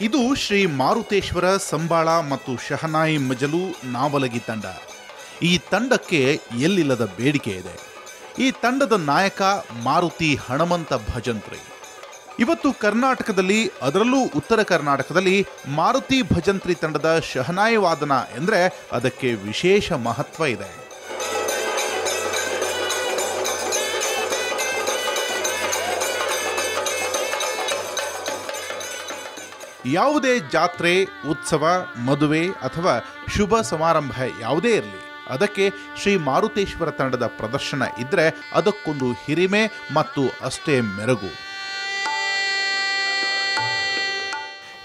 ಇದು ಶ್ರೀ ಮಾರುತೇಶ್ವರ ಸಂಬಾಳ ಮತ್ತು ಶಹನಾಯಿ ಮಜಲು ನಾವಲಗಿ ತಂಡ. ಈ ತಂಡಕ್ಕೆ ಎಲ್ಲಿಲ್ಲದ ಬೇಡಿಕೆ ಇದೆ. ಈ ತಂಡದ ನಾಯಕ ಮಾರುತಿ ಹಣಮಂತ ಭಜಂತ್ರಿ. ಇವತ್ತು ಕರ್ನಾಟಕದಲ್ಲಿ, ಅದರಲ್ಲೂ ಉತ್ತರ ಕರ್ನಾಟಕದಲ್ಲಿ ಮಾರುತಿ ಭಜಂತ್ರಿ ತಂಡದ ಶಹನಾಯಿ ವಾದನ ಎಂದರೆ ಅದಕ್ಕೆ ವಿಶೇಷ ಮಹತ್ವ ಇದೆ. ಯಾವುದೇ ಜಾತ್ರೆ, ಉತ್ಸವ, ಮದುವೆ ಅಥವಾ ಶುಭ ಸಮಾರಂಭ ಯಾವುದೇ ಇರಲಿ, ಅದಕ್ಕೆ ಶ್ರೀ ಮಾರುತೇಶ್ವರ ತಂಡದ ಪ್ರದರ್ಶನ ಇದ್ದರೆ ಅದಕ್ಕೊಂದು ಹಿರಿಮೆ ಮತ್ತು ಅಷ್ಟೇ ಮೆರುಗು.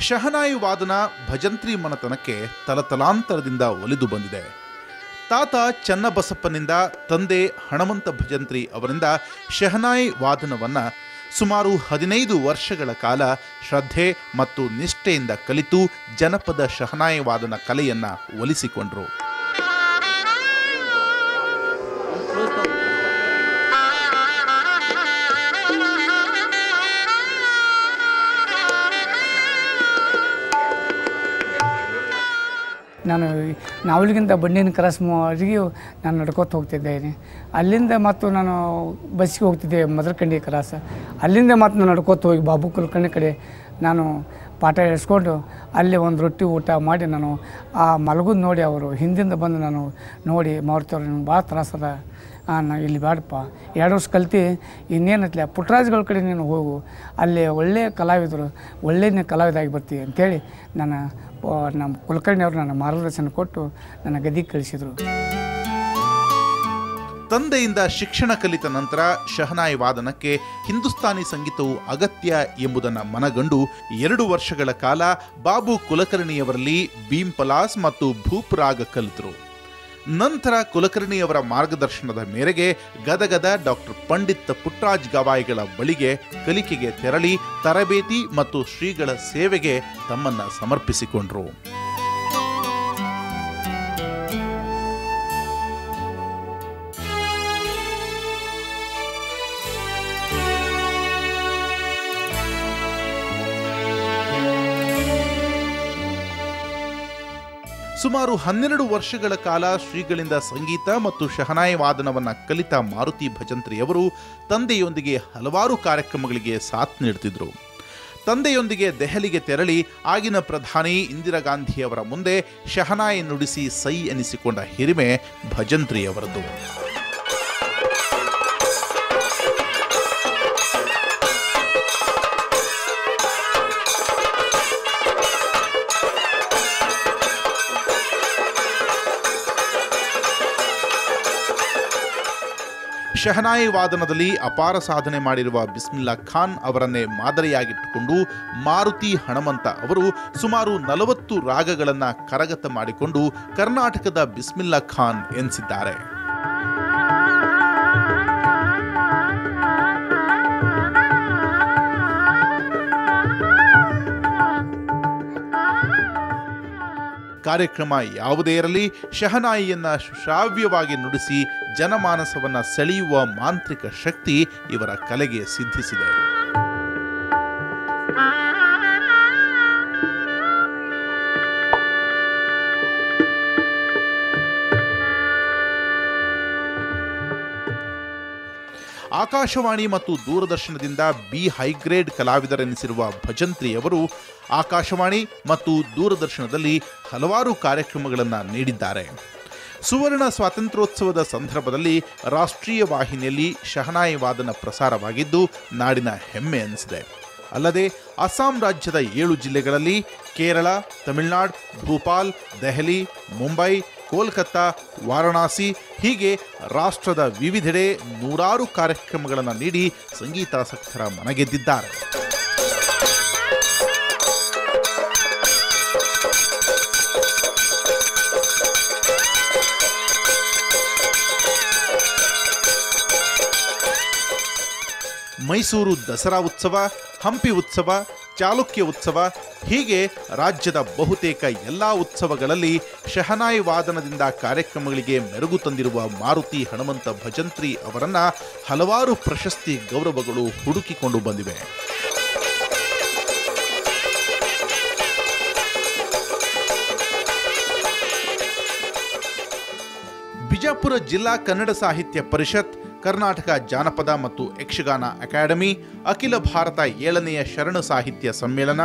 ಶಹನಾಯಿ ವಾದನ ಭಜಂತ್ರಿ ಮನತನಕ್ಕೆ ತಲತಲಾಂತರದಿಂದ ಒಲಿದು ಬಂದಿದೆ. ತಾತ ಚನ್ನಬಸಪ್ಪನಿಂದ ತಂದೆ ಹಣಮಂತ ಭಜಂತ್ರಿ ಅವರಿಂದ ಶಹನಾಯಿ ವಾದನವನ್ನು ಸುಮಾರು 15 ವರ್ಷಗಳ ಕಾಲ ಶ್ರದ್ಧೆ ಮತ್ತು ನಿಷ್ಠೆಯಿಂದ ಕಲಿತು ಜನಪದ ಶಹನಾಯಿ ವಾದನ ಕಲೆಯನ್ನು ಒಲಿಸಿಕೊಂಡರು. ನಾನು ನಾವಲಿಗಿಂತ ಬಂಡಿನ ಕ್ರಾಸ್ ಅಲ್ಲಿಗೆ ನಾನು ನಡ್ಕೋತ ಹೋಗ್ತಿದ್ದೇನೆ. ಅಲ್ಲಿಂದ ಮತ್ತು ನಾನು ಬಸ್ಸಿಗೆ ಹೋಗ್ತಿದ್ದೆ ಮದರಕಂಡಿ ಕ್ರಾಸ್. ಅಲ್ಲಿಂದ ಮತ್ತು ನಾನು ನಡ್ಕೋತ ಹೋಗಿ ಬಾಬು ಕುಲಕರ್ಣಿ ಕಡೆ ನಾನು ಪಾಠ ಹೇಳಿಸ್ಕೊಂಡು ಅಲ್ಲಿ ಒಂದು ರೊಟ್ಟಿ ಊಟ ಮಾಡಿ ನಾನು ಆ ಮಲಗುದು ನೋಡಿ ಅವರು ಹಿಂದಿಂದ ಬಂದು ನಾನು ನೋಡಿ ಮಾರುತವ್ರು ನಿಮ್ಗೆ ಭಾಳ ತ್ರಾಸದ, ನಾನು ಇಲ್ಲಿ ಬೇಡಪ್ಪ, 2 ವರ್ಷ ಕಲ್ತು ಇನ್ನೇನತ್ಲೆ ಪುಟ್ಟರಾಜುಗಳ ಕಡೆ ನೀನು ಹೋಗು, ಅಲ್ಲಿ ಒಳ್ಳೆಯ ಕಲಾವಿದರು, ಒಳ್ಳೆಯ ಕಲಾವಿದಾಗಿ ಬರ್ತೀವಿ ಅಂಥೇಳಿ ನಮ್ಮ ಕುಲಕರ್ಣಿಯವರು ನನ್ನ ಮಾರ್ಗದರ್ಶನ ಕೊಟ್ಟು ನನ್ನ ಗದಿಗೆ ಕಳಿಸಿದರು. ತಂದೆಯಿಂದ ಶಿಕ್ಷಣ ಕಲಿತ ನಂತರ ಶಹನಾಯಿ ವಾದನಕ್ಕೆ ಹಿಂದೂಸ್ತಾನಿ ಸಂಗೀತವು ಅಗತ್ಯ ಎಂಬುದನ್ನು ಮನಗಂಡು 2 ವರ್ಷಗಳ ಕಾಲ ಬಾಬು ಕುಲಕರ್ಣಿಯವರಲ್ಲಿ ಭೀಂಪಲಾಸ್ ಮತ್ತು ಭೂಪರಾಗ ಕಲಿತರು. ನಂತರ ಕುಲಕರ್ಣಿಯವರ ಮಾರ್ಗದರ್ಶನದ ಮೇರೆಗೆ ಗದಗದ ಡಾಕ್ಟರ್ ಪಂಡಿತ್ ಪುಟ್ಟರಾಜ್ ಗವಾಯಿಗಳ ಬಳಿಗೆ ಕಲಿಕೆಗೆ ತೆರಳಿ ತರಬೇತಿ ಮತ್ತು ಶ್ರೀಗಳ ಸೇವೆಗೆ ತಮ್ಮನ್ನು ಸಮರ್ಪಿಸಿಕೊಂಡರು. ಸುಮಾರು 12 ವರ್ಷಗಳ ಕಾಲ ಶ್ರೀಗಳಿಂದ ಸಂಗೀತ ಮತ್ತು ಶಹನಾಯಿ ವಾದನವನ್ನು ಕಲಿತ ಮಾರುತಿ ಭಜಂತ್ರಿಯವರು ತಂದೆಯೊಂದಿಗೆ ಹಲವಾರು ಕಾರ್ಯಕ್ರಮಗಳಿಗೆ ಸಾಥ್ ನೀಡುತ್ತಿದ್ದರು. ತಂದೆಯೊಂದಿಗೆ ದೆಹಲಿಗೆ ತೆರಳಿ ಆಗಿನ ಪ್ರಧಾನಿ ಇಂದಿರಾ ಗಾಂಧಿಯವರ ಮುಂದೆ ಶಹನಾಯಿ ನುಡಿಸಿ ಸೈ ಎನಿಸಿಕೊಂಡ ಹಿರಿಮೆ ಭಜಂತ್ರಿಯವರದು. ಶಹನಾಯಿ ವಾದನದಲ್ಲಿ ಅಪಾರ ಸಾಧನೆ ಮಾಡಿರುವ ಬಿಸ್ಮಿಲ್ಲಾ ಖಾನ್ ಅವರನ್ನೇ ಮಾದರಿಯಾಗಿಟ್ಟುಕೊಂಡು ಮಾರುತಿ ಹಣಮಂತ ಅವರು ಸುಮಾರು 40 ರಾಗಗಳನ್ನು ಕರಗತ ಮಾಡಿಕೊಂಡು ಕರ್ನಾಟಕದ ಬಿಸ್ಮಿಲ್ಲಾ ಖಾನ್ ಎನಿಸಿದ್ದಾರೆ. ಕಾರ್ಯಕ್ರಮ ಯಾವುದೇ ಇರಲಿ, ಶಹನಾಯಿಯನ್ನು ಶ್ರಾವ್ಯವಾಗಿ ನುಡಿಸಿ ಜನಮಾನಸವನ್ನು ಸೆಳೆಯುವ ಮಾಂತ್ರಿಕ ಶಕ್ತಿ ಇವರ ಕಲೆಗೆ ಸಿದ್ಧಿಸಿದೆ. ಆಕಾಶವಾಣಿ ಮತ್ತು ದೂರದರ್ಶನದಿಂದ ಹೈಗ್ರೇಡ್ ಕಲಾವಿದರೆನಿಸಿರುವ ಭಜಂತ್ರಿಯವರು ಆಕಾಶವಾಣಿ ಮತ್ತು ದೂರದರ್ಶನದಲ್ಲಿ ಹಲವಾರು ಕಾರ್ಯಕ್ರಮಗಳನ್ನು ನೀಡಿದ್ದಾರೆ. ಸುವರ್ಣ ಸ್ವಾತಂತ್ರ್ಯೋತ್ಸವದ ಸಂದರ್ಭದಲ್ಲಿ ರಾಷ್ಟ್ರೀಯ ವಾಹಿನಿಯಲ್ಲಿ ಶಹನಾಯಿ ವಾದನ ಪ್ರಸಾರವಾಗಿದ್ದು ನಾಡಿನ ಹೆಮ್ಮೆ ಎನಿಸಿದೆ. ಅಲ್ಲದೆ ಅಸ್ಸಾಂ ರಾಜ್ಯದ 7 ಜಿಲ್ಲೆಗಳಲ್ಲಿ ಕೇರಳ, ತಮಿಳುನಾಡು, ಭೂಪಾಲ್, ದೆಹಲಿ, ಮುಂಬೈ, ಕೋಲ್ಕತ್ತಾ, ವಾರಣಾಸಿ ಹೀಗೆ ರಾಷ್ಟ್ರದ ವಿವಿಧೆಡೆ 100 ಕಾರ್ಯಕ್ರಮಗಳನ್ನು ನೀಡಿ ಸಂಗೀತಾಸಕ್ತರ ಮನಗೆದ್ದಿದ್ದಾರೆ. ಮೈಸೂರು ದಸರಾ ಉತ್ಸವ, ಹಂಪಿ ಉತ್ಸವ, ಚಾಲುಕ್ಯ ಉತ್ಸವ ಹೀಗೆ ರಾಜ್ಯದ ಬಹುತೇಕ ಎಲ್ಲ ಉತ್ಸವಗಳಲ್ಲಿ ಶಹನಾಯಿ ವಾದನದಿಂದ ಕಾರ್ಯಕ್ರಮಗಳಿಗೆ ಮೆರುಗು ತಂದಿರುವ ಮಾರುತಿ ಹಣಮಂತ ಭಜಂತ್ರಿ ಅವರನ್ನು ಹಲವಾರು ಪ್ರಶಸ್ತಿ ಗೌರವಗಳು ಹುಡುಕಿಕೊಂಡು ಬಂದಿವೆ. ಬಿಜಾಪುರ ಜಿಲ್ಲಾ ಕನ್ನಡ ಸಾಹಿತ್ಯ ಪರಿಷತ್, ಕರ್ನಾಟಕ ಜಾನಪದ ಮತ್ತು ಯಕ್ಷಗಾನ ಅಕಾಡೆಮಿ, ಅಖಿಲ ಭಾರತ 7ನೇ ಶರಣ ಸಾಹಿತ್ಯ ಸಮ್ಮೇಳನ,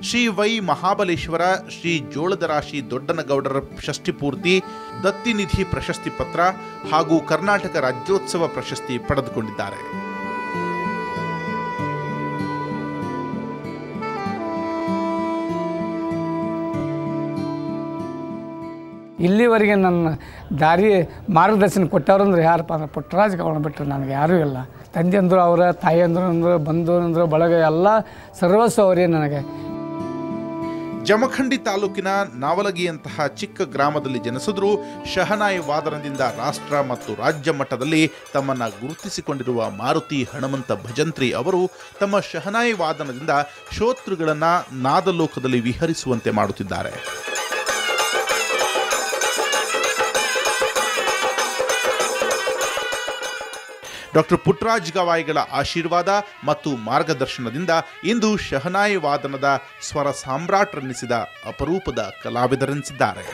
ಶ್ರೀ ವೈ ಮಹಾಬಲೇಶ್ವರ ಶ್ರೀ ಜೋಳದರಾಶಿ ದೊಡ್ಡನಗೌಡರ ಷಷ್ಠಿಪೂರ್ತಿ, ದತ್ತಿನಿಧಿ ಪ್ರಶಸ್ತಿ ಪತ್ರ ಹಾಗೂ ಕರ್ನಾಟಕ ರಾಜ್ಯೋತ್ಸವ ಪ್ರಶಸ್ತಿ ಪಡೆದುಕೊಂಡಿದ್ದಾರೆ. ಇಲ್ಲಿವರೆಗೆ ನನ್ನ ದಾರಿ ಮಾರ್ಗದರ್ಶನ ಕೊಟ್ಟವ್ರು ಅಂದ್ರೆ ಯಾರಪ್ಪ ಅಂದ್ರೆ ಪುಟ್ಟರಾಜ ಗೌಡ ಬಿಟ್ಟರು ನನಗೆ ಯಾರೂ ಇಲ್ಲ. ತಂದೆ ಅಂದರು ಅವರ, ತಾಯಿ ಅಂದರು, ಬಂಧು ಅಂದರು, ಬಳಗ ಎಲ್ಲ ಸರ್ವಸ್ವ ಅವರೇ ನನಗೆ. ಜಮಖಂಡಿ ತಾಲೂಕಿನ ನಾವಲಗಿಯಂತಹ ಚಿಕ್ಕ ಗ್ರಾಮದಲ್ಲಿ ಜನಿಸಿದ್ರು ಶಹನಾಯಿ ವಾದನದಿಂದ ರಾಷ್ಟ್ರ ಮತ್ತು ರಾಜ್ಯ ಮಟ್ಟದಲ್ಲಿ ತಮ್ಮನ್ನು ಗುರುತಿಸಿಕೊಂಡಿರುವ ಮಾರುತಿ ಹಣಮಂತ ಭಜಂತ್ರಿ ಅವರು ತಮ್ಮ ಶಹನಾಯಿ ವಾದನದಿಂದ ಶ್ರೋತೃಗಳನ್ನು ನಾದಲೋಕದಲ್ಲಿ ವಿಹರಿಸುವಂತೆ ಮಾಡುತ್ತಿದ್ದಾರೆ. ಡಾಕ್ಟರ್ ಪುಟ್ಟರಾಜ ಗವಾಯಿಗಳ ಆಶೀರ್ವಾದ ಮತ್ತು ಮಾರ್ಗದರ್ಶನದಿಂದ ಇಂದು ಶಹನಾಯಿ ವಾದನದ ಸ್ವರ ಸಾಮ್ರಾಟರೆನಿಸಿದ ಅಪರೂಪದ ಕಲಾವಿದರೆನಿಸಿದ್ದಾರೆ.